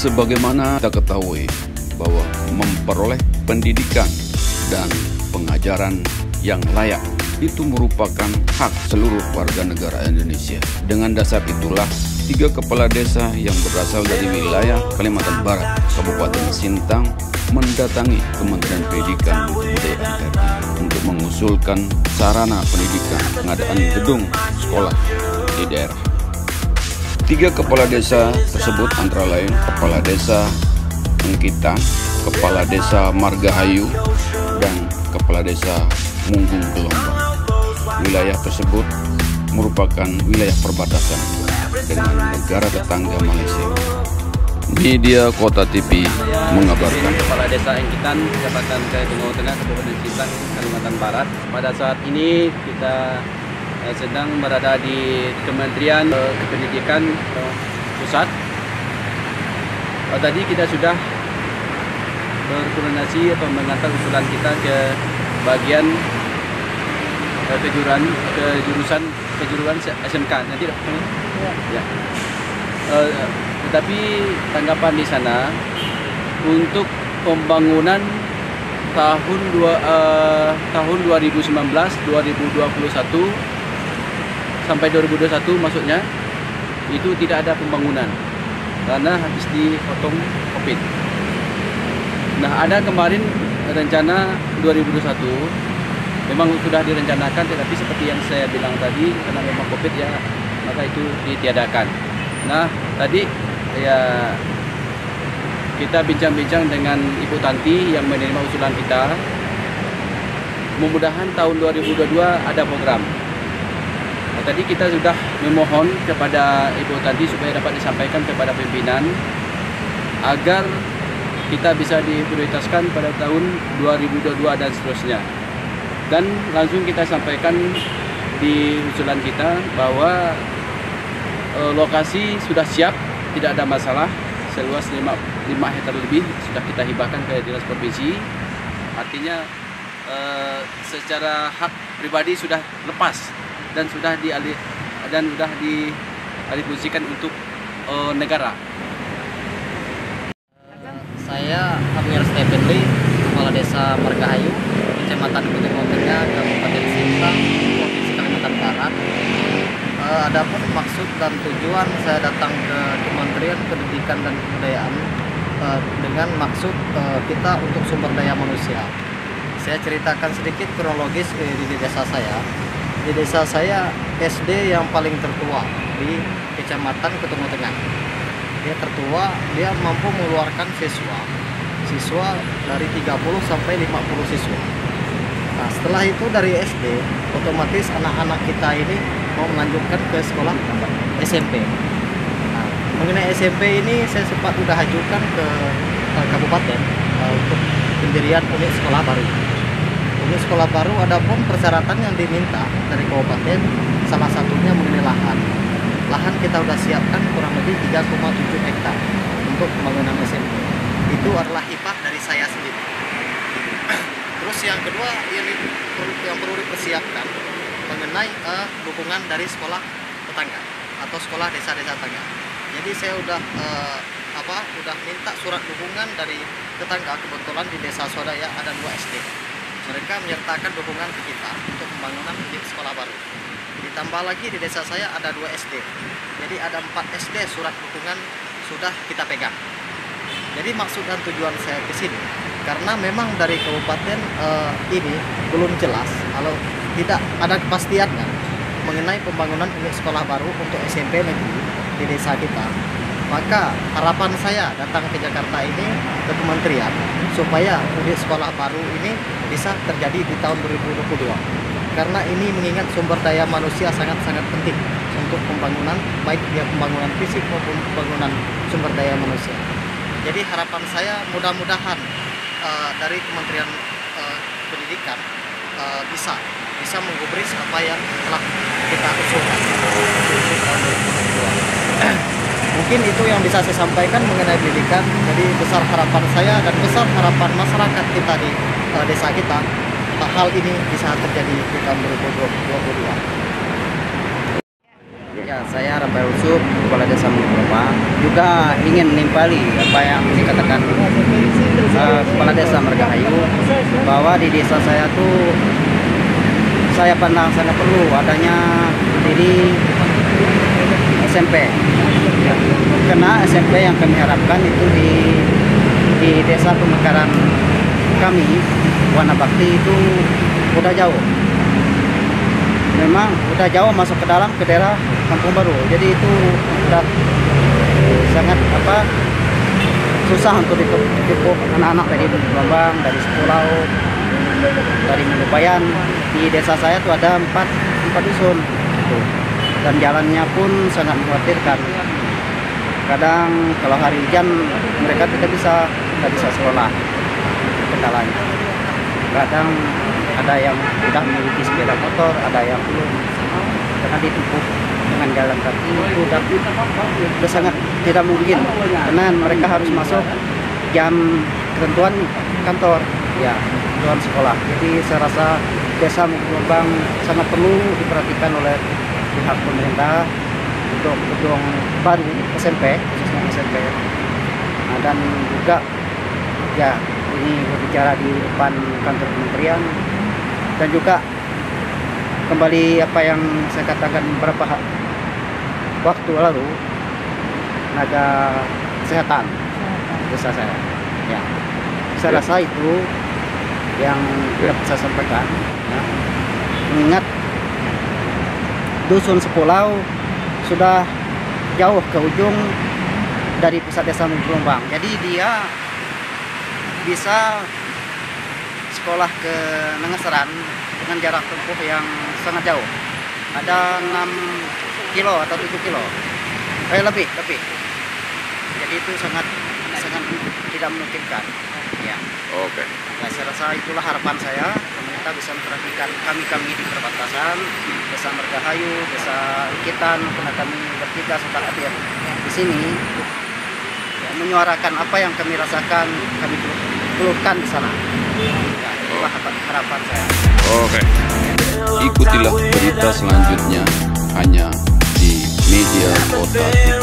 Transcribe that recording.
Sebagaimana kita ketahui bahwa memperoleh pendidikan dan pengajaran yang layak itu merupakan hak seluruh warga negara Indonesia. Dengan dasar itulah 3 kepala desa yang berasal dari wilayah Kalimantan Barat, Kabupaten Sintang, mendatangi Kementerian Pendidikan dan Kebudayaan RI untuk mengusulkan sarana pendidikan pengadaan gedung sekolah di daerah. 3 kepala desa tersebut antara lain Kepala Desa Engkitan, Kepala Desa Margahayu, dan Kepala Desa Munggung Gelombang. Wilayah tersebut merupakan wilayah perbatasan dengan negara tetangga Malaysia. Media Kota TV mengabarkan. Kepala Desa Engkitan, Kecamatan Kalimantan Tengah, Kabupaten Sintang, Kalimantan Barat. Pada saat ini kita sedang berada di Kementerian Pendidikan Pusat. Tadi kita sudah berkoordinasi atau mengantar usulan kita ke bagian kejuruan SMK. Nanti ya. Tetapi tanggapan di sana untuk pembangunan tahun 2019, 2021 sampai 2021 maksudnya itu tidak ada pembangunan karena habis dipotong COVID. Nah, ada kemarin rencana 2021 memang sudah direncanakan, tetapi seperti yang saya bilang tadi karena memang COVID ya maka itu ditiadakan. Nah, tadi ya kita bincang-bincang dengan Ibu Tanti yang menerima usulan kita. Mudah-mudahan tahun 2022 ada program. Nah, tadi kita sudah memohon kepada Ibu Tanti supaya dapat disampaikan kepada pimpinan agar kita bisa diprioritaskan pada tahun 2022 dan seterusnya. Dan langsung kita sampaikan di usulan kita bahwa lokasi sudah siap, tidak ada masalah, seluas 5 hektar lebih sudah kita hibahkan ke Dinas Provinsi. Artinya secara hak pribadi sudah lepas dan sudah dialihfungsikan untuk negara. Saya Amir Stevenly, Kepala Desa Margahayu, Kecamatan Kalimantan Tengah, Kabupaten Sintang, Provinsi Kalimantan Barat. Adapun maksud dan tujuan saya datang ke Kementerian Pendidikan dan Kebudayaan dengan maksud kita untuk sumber daya manusia. Saya ceritakan sedikit kronologis di desa saya. Di desa saya SD yang paling tertua di Kecamatan Ketumbo Tengah. Dia tertua, dia mampu mengeluarkan siswa dari 30 sampai 50 siswa. Nah, setelah itu dari SD, otomatis anak-anak kita ini mau melanjutkan ke sekolah SMP. Nah, mengenai SMP ini saya sempat sudah ajukan ke kabupaten untuk pendirian unit sekolah baru. Unit sekolah baru ada pun persyaratan yang diminta dari kabupaten, salah satunya mengenai lahan. Lahan kita sudah siapkan kurang lebih 3,7 hektar untuk pembangunan SMP. Itu adalah hibah dari saya sendiri. Terus yang kedua yang perlu dipersiapkan mengenai dukungan dari sekolah tetangga atau sekolah desa-desa tetangga. Jadi saya udah minta surat dukungan dari tetangga. Kebetulan di desa Swadaya ada 2 SD. Mereka menyertakan dukungan ke kita untuk pembangunan unit sekolah baru. Ditambah lagi di desa saya ada 2 SD. Jadi ada 4 SD surat dukungan sudah kita pegang. Jadi maksud dan tujuan saya ke sini karena memang dari kabupaten ini belum jelas kalau tidak ada kepastiannya mengenai pembangunan unit sekolah baru untuk SMP negeri di desa kita. Maka harapan saya datang ke Jakarta ini ke kementerian supaya unit sekolah baru ini bisa terjadi di tahun 2022. Karena ini mengingat sumber daya manusia sangat-sangat penting untuk pembangunan, baik dia pembangunan fisik maupun pembangunan sumber daya manusia. Jadi harapan saya mudah-mudahan dari Kementerian Pendidikan bisa menggubris apa yang telah kita usulkan untuk tahun 2022. Mungkin itu yang bisa saya sampaikan mengenai pendidikan. Jadi besar harapan saya dan besar harapan masyarakat kita di desa kita, hal ini bisa terjadi di tahun 2022. Ya, saya Rafael Yusuf, Kepala Desa Menggelombang juga ingin menimpali apa yang dikatakan Kepala Desa Margahayu, bahwa di desa saya tuh saya pandang sangat perlu adanya berdiri SMP. Karena SMP yang kami harapkan itu di desa pemekaran kami, Wana Bakti, itu udah jauh. Memang udah jauh masuk ke daerah Kampung Baru. Jadi itu udah sangat susah untuk dipupuk anak-anak dari Gelombang, dari Sepulau, dari Melupayan. Di desa saya tuh ada 4 dusun gitu. Dan jalannya pun sangat mengkhawatirkan. Kadang kalau hari hujan mereka tidak bisa sekolah, kendalanya. Kadang ada yang sudah memiliki sepeda motor, ada yang belum, karena ditempuh dengan jalan kaki itu udah sangat tidak mungkin, karena mereka harus masuk jam ketentuan kantor, ya, ketentuan sekolah. Jadi saya rasa Desa Menggelombang sangat perlu diperhatikan oleh pihak pemerintah untuk gedung baru SMP, khususnya SMP. Nah, dan juga ya ini berbicara di depan kantor kementerian, dan juga kembali apa yang saya katakan beberapa waktu lalu, tenaga kesehatan desa saya. Ya, saya rasa itu yang dapat saya sampaikan. Ya. Mengingat dusun Sepulau sudah jauh ke ujung dari pusat desa Menggelombang, jadi dia bisa sekolah ke Nengeseran dengan jarak tempuh yang sangat jauh, ada 6 kilo atau 7 kilo, lebih. Jadi itu sangat tidak memungkinkan. Ya. Oke. Nah, saya rasa itulah harapan saya, pemerintah bisa memperhatikan kami di perbatasan, Desa Margahayu, Desa Likitan, karena kami bertiga sudah hadir di sini, ya, menyuarakan apa yang kami rasakan, kami keluhkan di sana. Ya, itulah harapan saya. Oke. Ikutilah berita selanjutnya hanya di Media Kota TV.